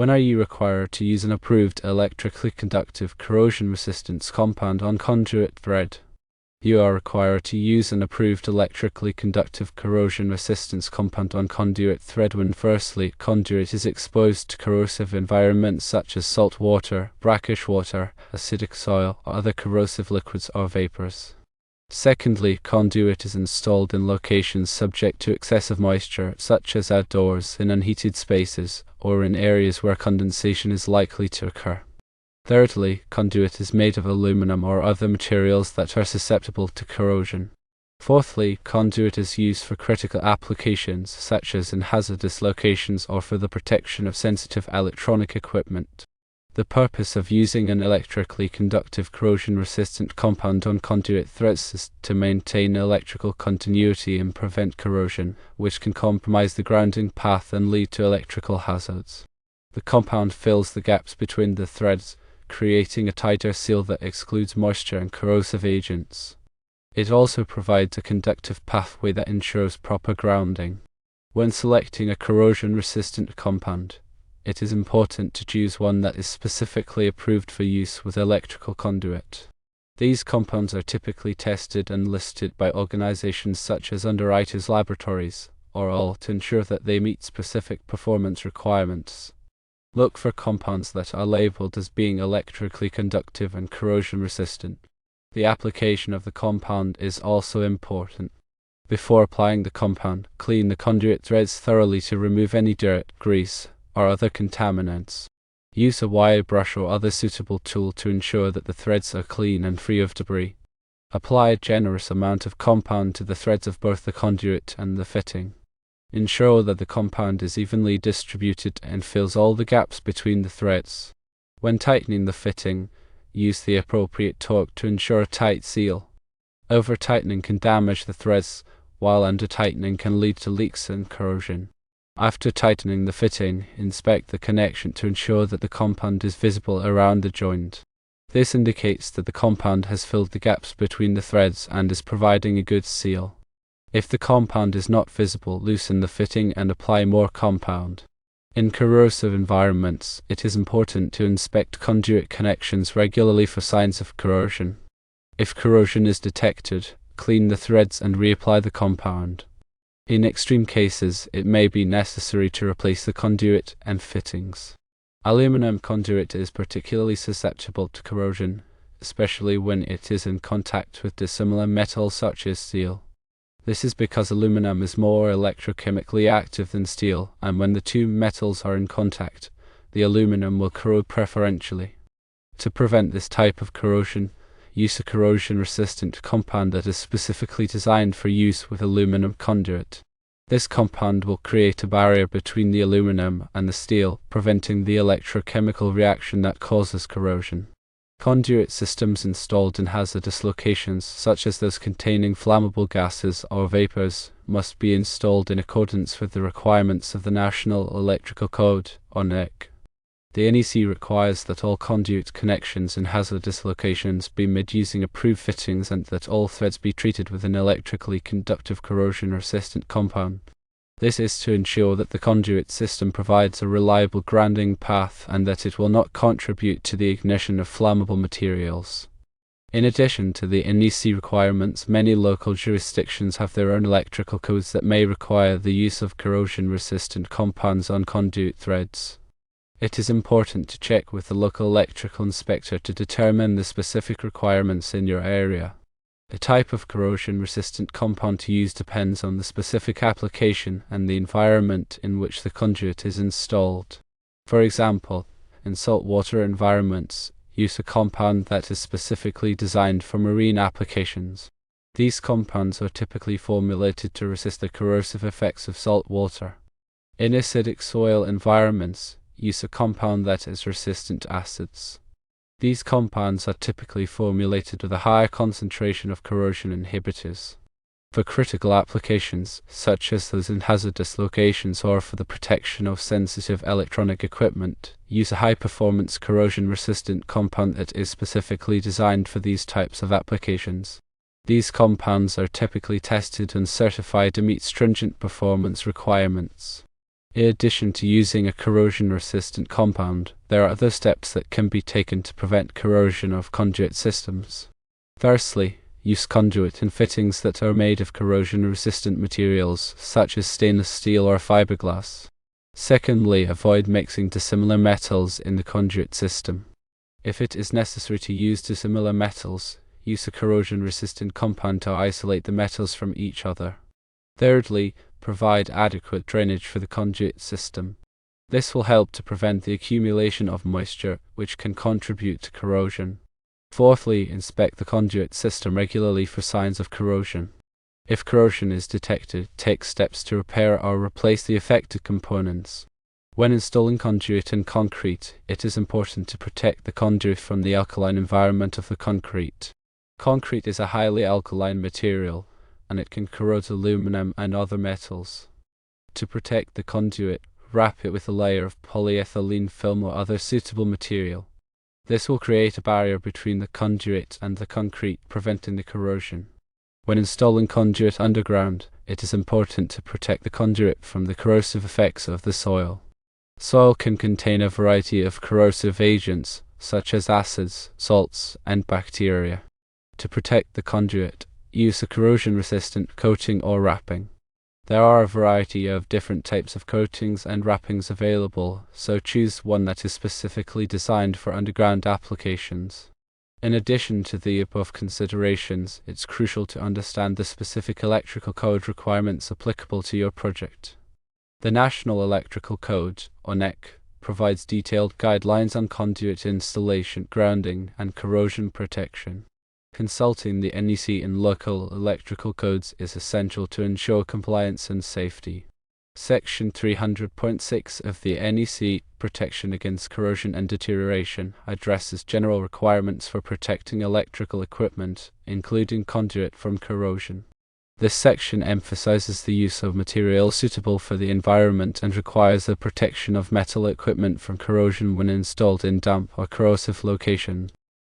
When are you required to use an approved electrically conductive corrosion resistance compound on conduit thread? You are required to use an approved electrically conductive corrosion resistance compound on conduit thread when firstly, conduit is exposed to corrosive environments such as salt water, brackish water, acidic soil, or other corrosive liquids or vapors. Secondly, conduit is installed in locations subject to excessive moisture, such as outdoors, in unheated spaces, or in areas where condensation is likely to occur. Thirdly, conduit is made of aluminum or other materials that are susceptible to corrosion. Fourthly, conduit is used for critical applications, such as in hazardous locations or for the protection of sensitive electronic equipment. The purpose of using an electrically conductive corrosion-resistant compound on conduit threads is to maintain electrical continuity and prevent corrosion, which can compromise the grounding path and lead to electrical hazards. The compound fills the gaps between the threads, creating a tighter seal that excludes moisture and corrosive agents. It also provides a conductive pathway that ensures proper grounding. When selecting a corrosion-resistant compound, it is important to choose one that is specifically approved for use with electrical conduit. These compounds are typically tested and listed by organizations such as Underwriters Laboratories, or all, to ensure that they meet specific performance requirements. Look for compounds that are labeled as being electrically conductive and corrosion resistant. The application of the compound is also important. Before applying the compound, clean the conduit threads thoroughly to remove any dirt, grease, or other contaminants. Use a wire brush or other suitable tool to ensure that the threads are clean and free of debris. Apply a generous amount of compound to the threads of both the conduit and the fitting. Ensure that the compound is evenly distributed and fills all the gaps between the threads. When tightening the fitting, use the appropriate torque to ensure a tight seal. Over-tightening can damage the threads, while under-tightening can lead to leaks and corrosion. After tightening the fitting, inspect the connection to ensure that the compound is visible around the joint. This indicates that the compound has filled the gaps between the threads and is providing a good seal. If the compound is not visible, loosen the fitting and apply more compound. In corrosive environments, it is important to inspect conduit connections regularly for signs of corrosion. If corrosion is detected, clean the threads and reapply the compound. In extreme cases, it may be necessary to replace the conduit and fittings. Aluminum conduit is particularly susceptible to corrosion, especially when it is in contact with dissimilar metals such as steel. This is because aluminum is more electrochemically active than steel, and when the two metals are in contact, the aluminum will corrode preferentially. To prevent this type of corrosion, use a corrosion-resistant compound that is specifically designed for use with aluminum conduit. This compound will create a barrier between the aluminum and the steel, preventing the electrochemical reaction that causes corrosion. Conduit systems installed in hazardous locations, such as those containing flammable gases or vapors, must be installed in accordance with the requirements of the National Electrical Code, or NEC. The NEC requires that all conduit connections in hazardous locations be made using approved fittings and that all threads be treated with an electrically conductive corrosion-resistant compound. This is to ensure that the conduit system provides a reliable grounding path and that it will not contribute to the ignition of flammable materials. In addition to the NEC requirements, many local jurisdictions have their own electrical codes that may require the use of corrosion-resistant compounds on conduit threads. It is important to check with the local electrical inspector to determine the specific requirements in your area. The type of corrosion-resistant compound to use depends on the specific application and the environment in which the conduit is installed. For example, in saltwater environments, use a compound that is specifically designed for marine applications. These compounds are typically formulated to resist the corrosive effects of salt water. In acidic soil environments, use a compound that is resistant to acids. These compounds are typically formulated with a higher concentration of corrosion inhibitors. For critical applications, such as those in hazardous locations or for the protection of sensitive electronic equipment, use a high-performance corrosion-resistant compound that is specifically designed for these types of applications. These compounds are typically tested and certified to meet stringent performance requirements. In addition to using a corrosion-resistant compound, there are other steps that can be taken to prevent corrosion of conduit systems. Firstly, use conduit in fittings that are made of corrosion-resistant materials, such as stainless steel or fiberglass. Secondly, avoid mixing dissimilar metals in the conduit system. If it is necessary to use dissimilar metals, use a corrosion-resistant compound to isolate the metals from each other. Thirdly, provide adequate drainage for the conduit system. This will help to prevent the accumulation of moisture, which can contribute to corrosion. Fourthly, inspect the conduit system regularly for signs of corrosion. If corrosion is detected, take steps to repair or replace the affected components. When installing conduit in concrete, it is important to protect the conduit from the alkaline environment of the concrete. Concrete is a highly alkaline material, and it can corrode aluminum and other metals. To protect the conduit, wrap it with a layer of polyethylene film or other suitable material. This will create a barrier between the conduit and the concrete, preventing the corrosion. When installing conduit underground, it is important to protect the conduit from the corrosive effects of the soil. Soil can contain a variety of corrosive agents, such as acids, salts, and bacteria. To protect the conduit, use a corrosion-resistant coating or wrapping. There are a variety of different types of coatings and wrappings available, so choose one that is specifically designed for underground applications. In addition to the above considerations, it's crucial to understand the specific electrical code requirements applicable to your project. The National Electrical Code, or NEC, provides detailed guidelines on conduit installation, grounding, and corrosion protection. Consulting the NEC and local electrical codes is essential to ensure compliance and safety. Section 300.6 of the NEC, Protection Against Corrosion and Deterioration, addresses general requirements for protecting electrical equipment, including conduit, from corrosion. This section emphasizes the use of materials suitable for the environment and requires the protection of metal equipment from corrosion when installed in damp or corrosive locations.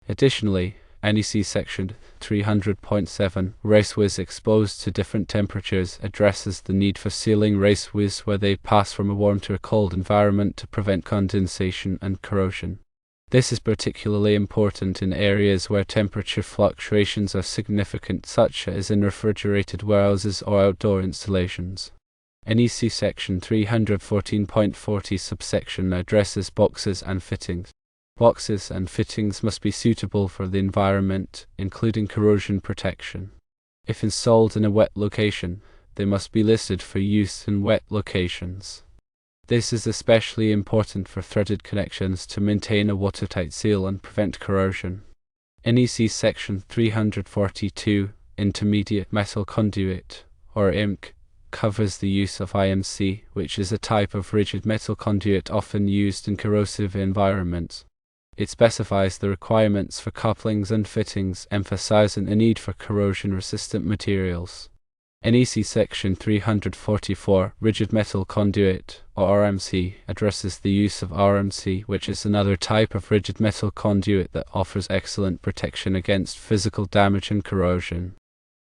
Additionally, NEC Section 300.7, raceways exposed to different temperatures, addresses the need for sealing raceways where they pass from a warm to a cold environment to prevent condensation and corrosion. This is particularly important in areas where temperature fluctuations are significant, such as in refrigerated warehouses or outdoor installations. NEC Section 314.40 subsection addresses boxes and fittings. Boxes and fittings must be suitable for the environment, including corrosion protection. If installed in a wet location, they must be listed for use in wet locations. This is especially important for threaded connections to maintain a watertight seal and prevent corrosion. NEC Section 342, Intermediate Metal Conduit, or IMC, covers the use of IMC, which is a type of rigid metal conduit often used in corrosive environments. It specifies the requirements for couplings and fittings, emphasizing the need for corrosion-resistant materials. NEC Section 344, Rigid Metal Conduit, or RMC, addresses the use of RMC, which is another type of rigid metal conduit that offers excellent protection against physical damage and corrosion.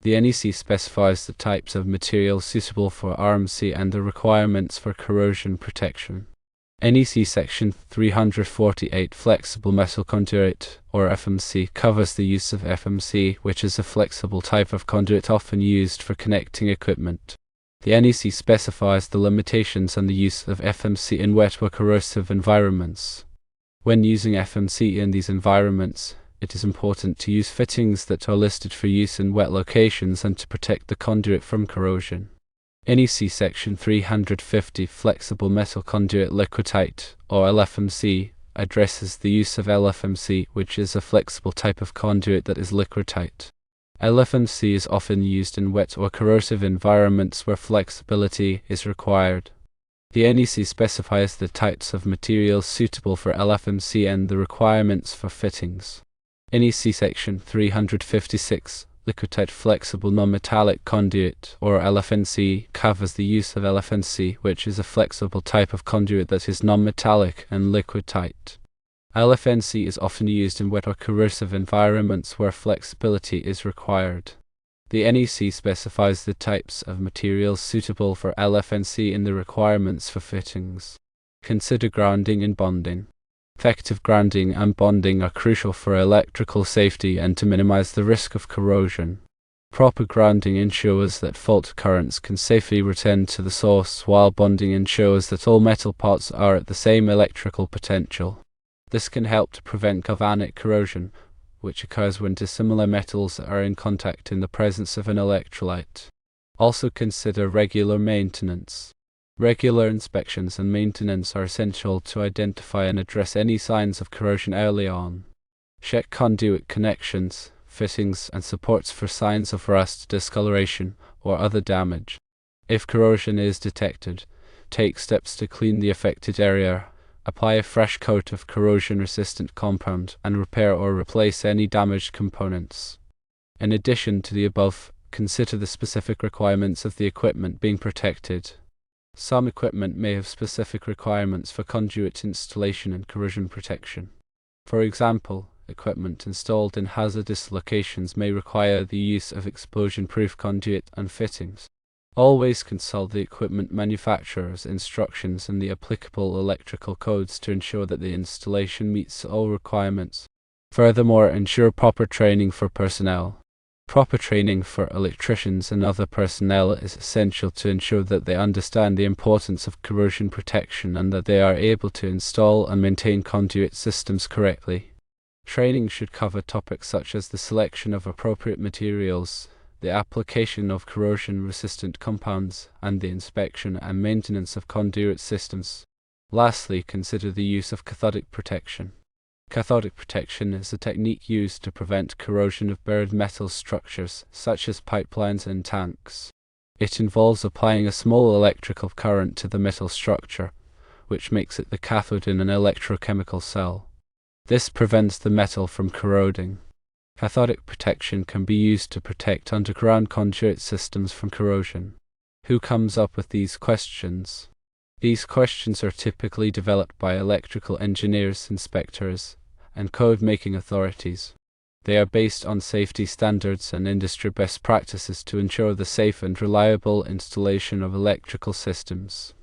The NEC specifies the types of materials suitable for RMC and the requirements for corrosion protection. NEC Section 348, Flexible Metal Conduit, or FMC, covers the use of FMC, which is a flexible type of conduit often used for connecting equipment. The NEC specifies the limitations on the use of FMC in wet or corrosive environments. When using FMC in these environments, it is important to use fittings that are listed for use in wet locations and to protect the conduit from corrosion. NEC Section 350, Flexible Metal Conduit Liquidite, or LFMC, addresses the use of LFMC, which is a flexible type of conduit that is liquidite. LFMC is often used in wet or corrosive environments where flexibility is required. The NEC specifies the types of materials suitable for LFMC and the requirements for fittings. NEC Section 356, Liquidite Flexible Non-Metallic Conduit, or LFNC, covers the use of LFNC, which is a flexible type of conduit that is non-metallic and liquid-tight. LFNC is often used in wet or corrosive environments where flexibility is required. The NEC specifies the types of materials suitable for LFNC in the requirements for fittings. Consider grounding and bonding. Effective grounding and bonding are crucial for electrical safety and to minimize the risk of corrosion. Proper grounding ensures that fault currents can safely return to the source, while bonding ensures that all metal parts are at the same electrical potential. This can help to prevent galvanic corrosion, which occurs when dissimilar metals are in contact in the presence of an electrolyte. Also consider regular maintenance. Regular inspections and maintenance are essential to identify and address any signs of corrosion early on. Check conduit connections, fittings, and supports for signs of rust, discoloration, or other damage. If corrosion is detected, take steps to clean the affected area, apply a fresh coat of corrosion-resistant compound, and repair or replace any damaged components. In addition to the above, consider the specific requirements of the equipment being protected. Some equipment may have specific requirements for conduit installation and corrosion protection. For example, equipment installed in hazardous locations may require the use of explosion-proof conduit and fittings. Always consult the equipment manufacturer's instructions and the applicable electrical codes to ensure that the installation meets all requirements. Furthermore, ensure proper training for personnel. Proper training for electricians and other personnel is essential to ensure that they understand the importance of corrosion protection and that they are able to install and maintain conduit systems correctly. Training should cover topics such as the selection of appropriate materials, the application of corrosion-resistant compounds, and the inspection and maintenance of conduit systems. Lastly, consider the use of cathodic protection. Cathodic protection is a technique used to prevent corrosion of buried metal structures, such as pipelines and tanks. It involves applying a small electrical current to the metal structure, which makes it the cathode in an electrochemical cell. This prevents the metal from corroding. Cathodic protection can be used to protect underground conduit systems from corrosion. Who comes up with these questions? These questions are typically developed by electrical engineers, inspectors, and code-making authorities. They are based on safety standards and industry best practices to ensure the safe and reliable installation of electrical systems.